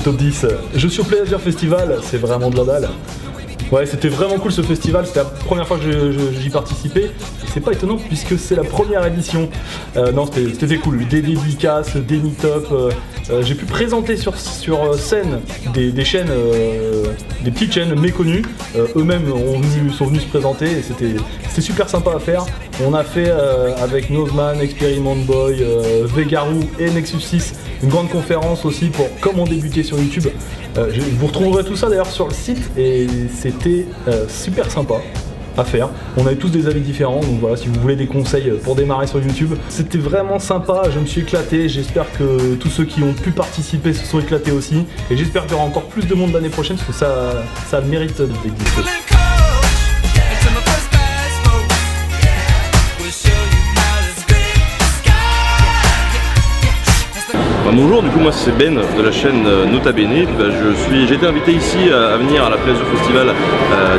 top 10. Je suis au PlayAsian Festival, c'est vraiment de la dalle. Ouais, c'était vraiment cool ce festival, c'était la première fois que j'y participais. C'est pas étonnant puisque c'est la première édition. Non, c'était cool, des dédicaces, des meet-up. J'ai pu présenter sur scène des chaînes, des petites chaînes méconnues. Eux-mêmes sont venus se présenter et c'était super sympa à faire. On a fait avec Nozman, Experiment Boy, Vegarou et Nexus 6 une grande conférence aussi pour comment débuter sur YouTube. Vous retrouverez tout ça d'ailleurs sur le site et c'était super sympa à faire. On avait tous des avis différents, donc voilà, si vous voulez des conseils pour démarrer sur YouTube. C'était vraiment sympa, je me suis éclaté, j'espère que tous ceux qui ont pu participer se sont éclatés aussi. Et j'espère qu'il y aura encore plus de monde l'année prochaine parce que ça mérite d'exister. Bonjour, du coup moi c'est Ben de la chaîne Nota Bene. J'ai été invité ici à venir à la PlayAsian Festival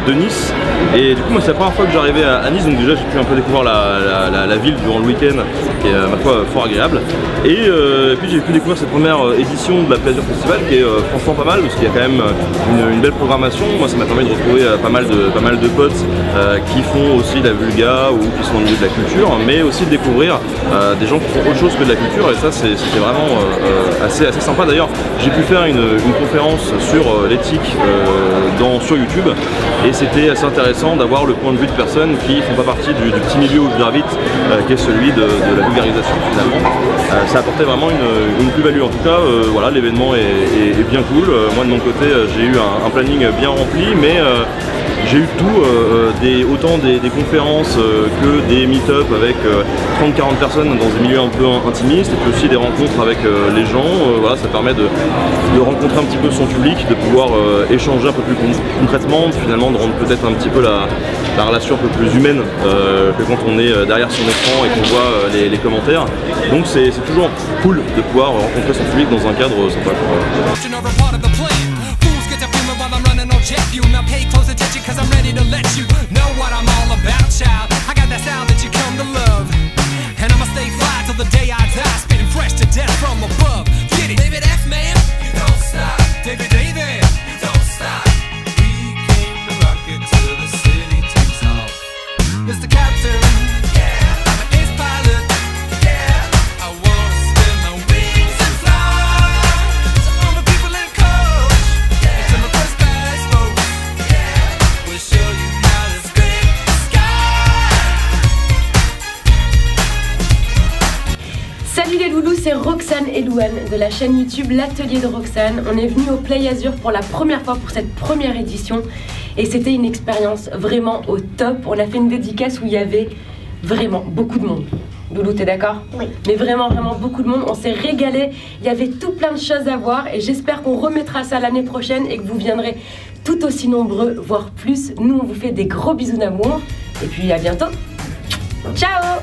de Nice. Et du coup moi c'est la première fois que j'arrivais à Nice, donc déjà j'ai pu un peu découvrir la ville durant le week-end, qui est ma foi fort agréable. Et puis j'ai pu découvrir cette première édition de la PlayAsian Festival qui est franchement pas mal, parce qu'il y a quand même une belle programmation. Moi ça m'a permis de retrouver pas mal de potes qui font aussi la vulga ou qui sont au milieu de la culture, mais aussi de découvrir des gens qui font autre chose que de la culture, et ça c'était vraiment assez sympa. D'ailleurs j'ai pu faire une conférence sur l'éthique sur YouTube, et c'était assez intéressant d'avoir le point de vue de personnes qui ne font pas partie du petit milieu où je gravite, qui est celui de la vulgarisation finalement. Ça apportait vraiment une plus-value. En tout cas voilà, l'événement est bien cool. Moi de mon côté j'ai eu un planning bien rempli, mais j'ai eu tout, autant des conférences que des meet-up avec 30-40 personnes dans des milieux un peu intimistes, et puis aussi des rencontres avec les gens. Voilà, ça permet de rencontrer un petit peu son public, de pouvoir échanger un peu plus concrètement, finalement de rendre peut-être un petit peu la relation un peu plus humaine que quand on est derrière son écran et qu'on voit les commentaires. Donc c'est toujours cool de pouvoir rencontrer son public dans un cadre sympa. Now pay close attention cause I'm ready to let you know what I'm all about, child. I got that style that you come to love, and I'ma stay fly till the day I die, spitting fresh to death from above. Get it, David F, man, you don't stop. David, you don't stop. We came to rock it till the city takes off. Mr. Captain, yeah, I'm an ace pilot, yeah, I wanna spin my wings and fly. So all the people in coach, yeah, to my first class folks. Salut les loulous, c'est Roxane et Louane de la chaîne YouTube L'Atelier de Roxane. On est venu au PlayAsian pour la première fois pour cette première édition et c'était une expérience vraiment au top. On a fait une dédicace où il y avait vraiment beaucoup de monde. Loulou, t'es d'accord? Oui. Mais vraiment beaucoup de monde, on s'est régalé, il y avait tout plein de choses à voir et j'espère qu'on remettra ça l'année prochaine et que vous viendrez tout aussi nombreux, voire plus. Nous on vous fait des gros bisous d'amour et puis à bientôt. Ciao!